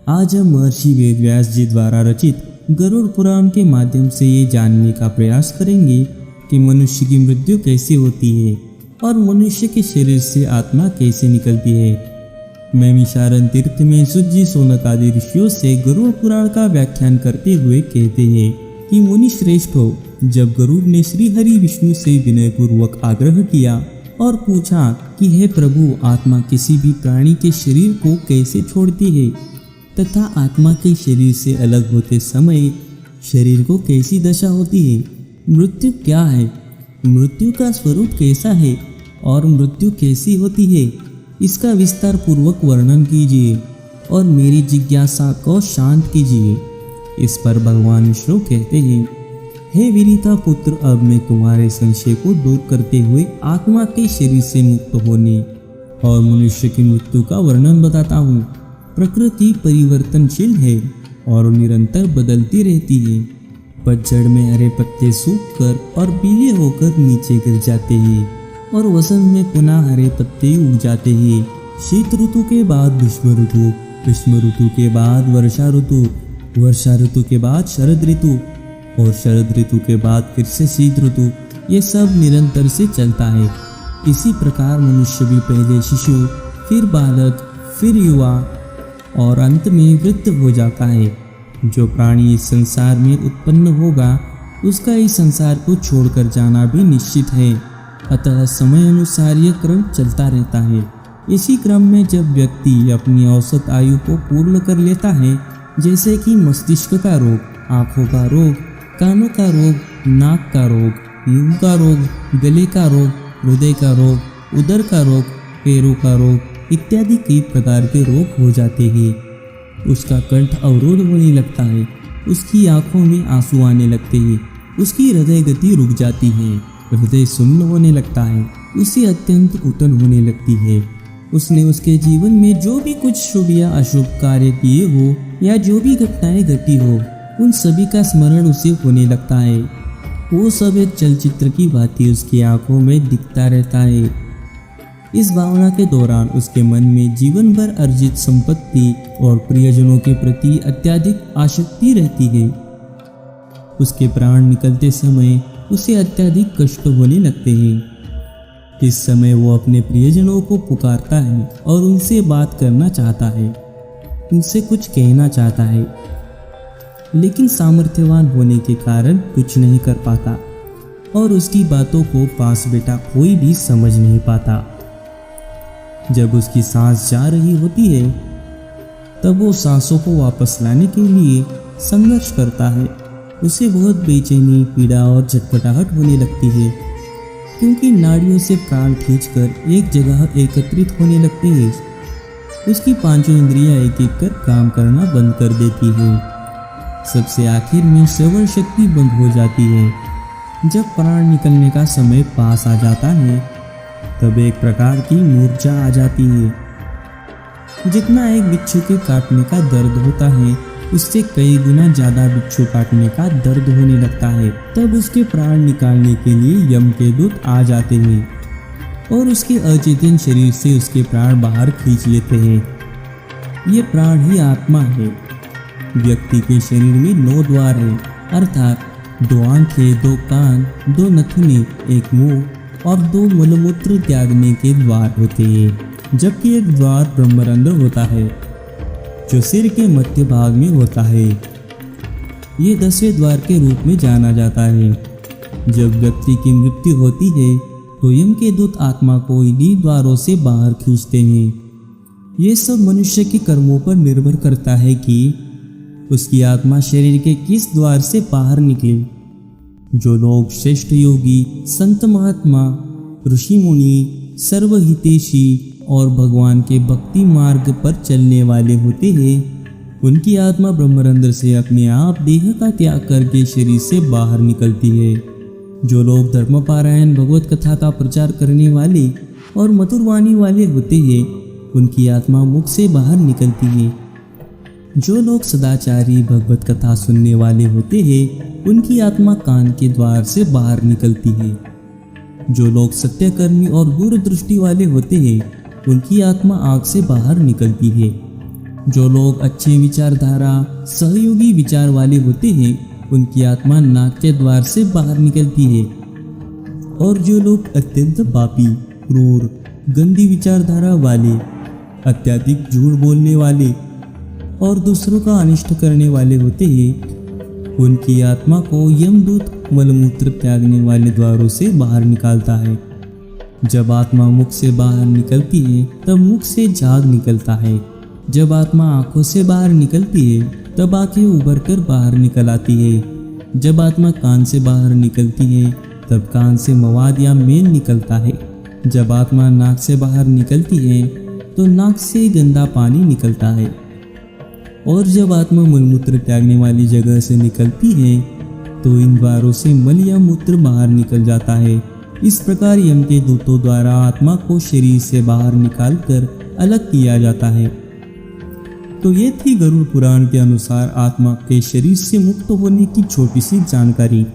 आज हम महर्षि वेदव्यास जी द्वारा रचित गरुड़ पुराण के माध्यम से ये जानने का प्रयास करेंगे कि मनुष्य की मृत्यु कैसे होती है और मनुष्य के शरीर से आत्मा कैसे निकलती है। नैमिषारण्य तीर्थ में सुज्जी सोनक आदि ऋषियों से गरुड़ पुराण का व्याख्यान करते हुए कहते हैं कि मुनि श्रेष्ठ हो, जब गरुड़ ने श्री हरि विष्णु से विनयपूर्वक आग्रह किया और पूछा कि हे प्रभु, आत्मा किसी भी प्राणी के शरीर को कैसे छोड़ती है तथा आत्मा के शरीर से अलग होते समय शरीर को कैसी दशा होती है, मृत्यु क्या है, मृत्यु का स्वरूप कैसा है और मृत्यु कैसी होती है, इसका विस्तार पूर्वक वर्णन कीजिए और मेरी जिज्ञासा को शांत कीजिए। इस पर भगवान विष्णु कहते हैं, हे विनीता पुत्र, अब मैं तुम्हारे संशय को दूर करते हुए आत्मा के शरीर से मुक्त होने और मनुष्य की मृत्यु का वर्णन बताता हूँ। प्रकृति परिवर्तनशील है और निरंतर बदलती रहती है। पतझड़ में हरे पत्ते सूखकर और पीले होकर नीचे गिर जाते हैं और वसंत में पुनः हरे पत्ते उग जाते हैं। शीत ऋतु के बाद ग्रीष्म ऋतु, ग्रीष्म ऋतु के बाद वर्षा ऋतु, वर्षा ऋतु के बाद शरद ऋतु और शरद ऋतु के बाद फिर से शीत ऋतु। ये सब निरंतर से चलता है। इसी प्रकार मनुष्य भी पहले शिशु, फिर बालक, फिर युवा और अंत में वृद्ध हो जाता है। जो प्राणी इस संसार में उत्पन्न होगा उसका इस संसार को छोड़कर जाना भी निश्चित है। अतः समय अनुसार यह क्रम चलता रहता है। इसी क्रम में जब व्यक्ति अपनी औसत आयु को पूर्ण कर लेता है, जैसे कि मस्तिष्क का रोग, आँखों का रोग, कानों का रोग, नाक का रोग, मुंह का रोग, गले का रोग, हृदय का रोग, उदर का रोग, पैरों का रोग इत्यादि कई प्रकार के रोग हो जाते हैं। उसका कंठ अवरोध होने लगता है, उसकी आंखों में आंसू आने लगते हैं, उसकी हृदय गति रुक जाती है, हृदय सुन्न होने लगता है, उसे अत्यंत उतन होने लगती है। उसने उसके जीवन में जो भी कुछ शुभ या अशुभ कार्य किए हो या जो भी घटनाएं घटी हो, उन सभी का स्मरण उसे होने लगता है। वो सब एक चलचित्र की भांति उसकी आंखों में दिखता रहता है। इस भावना के दौरान उसके मन में जीवन भर अर्जित संपत्ति और प्रियजनों के प्रति अत्यधिक आसक्ति रहती है। उसके प्राण निकलते समय उसे अत्यधिक कष्ट होने लगते हैं। इस समय वो अपने प्रियजनों को पुकारता है और उनसे बात करना चाहता है, उनसे कुछ कहना चाहता है, लेकिन सामर्थ्यवान होने के कारण कुछ नहीं कर पाता और उसकी बातों को पास बैठा कोई भी समझ नहीं पाता। जब उसकी सांस जा रही होती है तब वो सांसों को वापस लाने के लिए संघर्ष करता है। उसे बहुत बेचैनी, पीड़ा और झटपटाहट होने लगती है, क्योंकि नाड़ियों से प्राण खींचकर एक जगह एकत्रित होने लगते हैं। उसकी पांचों इंद्रियां एक एक कर काम करना बंद कर देती है। सबसे आखिर में श्रवण शक्ति बंद हो जाती है। जब प्राण निकलने का समय पास आ जाता है तब एक प्रकार की मूर्छा आ जाती है। जितना एक बिच्छू के काटने का दर्द होता है, उससे कई गुना ज्यादा बिच्छू काटने का दर्द होने लगता है। तब उसके प्राण निकालने के लिए यम के दूत आ जाते हैं और उसके अचेतन शरीर से उसके प्राण बाहर खींच लेते हैं। ये प्राण ही आत्मा है। व्यक्ति के शरीर में 9 द्वार है, अर्थात 2 आंखें, 2 कान, 2 नथुने, 1 मुंह और 2 मलमूत्र त्यागने के द्वार होते हैं, जबकि एक द्वार ब्रह्मरंध्र होता है जो सिर के मध्य भाग में होता है। ये 10वें द्वार के रूप में जाना जाता है। जब व्यक्ति की मृत्यु होती है तो यम के दूत आत्मा को इन्हीं द्वारों से बाहर खींचते हैं। ये सब मनुष्य के कर्मों पर निर्भर करता है कि उसकी आत्मा शरीर के किस द्वार से बाहर निकले। जो लोग श्रेष्ठ योगी, संत महात्मा, ऋषि मुनि, सर्वहितेशी और भगवान के भक्ति मार्ग पर चलने वाले होते हैं, उनकी आत्मा ब्रह्मरंध्र से अपने आप देह का त्याग करके शरीर से बाहर निकलती है। जो लोग धर्मपारायण, भगवत कथा का प्रचार करने वाले और मधुर वाणी वाले होते हैं, उनकी आत्मा मुख से बाहर निकलती है। जो लोग सदाचारी, भगवत कथा सुनने वाले होते हैं, उनकी आत्मा कान के द्वार से बाहर निकलती है। जो लोग सत्यकर्मी और दूरदृष्टि वाले होते हैं, उनकी आत्मा आँख से बाहर निकलती है। जो लोग अच्छे विचारधारा सहयोगी विचार वाले होते हैं उनकी आत्मा नाक के द्वार से बाहर निकलती है, और जो लोग अत्यंत पापी, क्रूर, गंदी विचारधारा वाले, अत्यधिक झूठ बोलने वाले और दूसरों का अनिष्ट करने वाले होते हैं उनकी आत्मा को यमदूत मलमूत्र त्यागने वाले द्वारों से बाहर निकालता है। जब आत्मा मुख से बाहर निकलती है तब मुख से झाग निकलता है। जब आत्मा आंखों से बाहर निकलती है तब आंखें उभर कर बाहर निकल आती है। जब आत्मा कान से बाहर निकलती है तब कान से मवाद या मेल निकलता है। जब आत्मा नाक से बाहर निकलती है तो नाक से गंदा पानी निकलता है। और जब आत्मा मलमूत्र त्यागने वाली जगह से निकलती है तो इन द्वारों से मल या मूत्र बाहर निकल जाता है। इस प्रकार यम के दूतों द्वारा आत्मा को शरीर से बाहर निकालकर अलग किया जाता है। तो ये थी गरुड़ पुराण के अनुसार आत्मा के शरीर से मुक्त होने की छोटी सी जानकारी।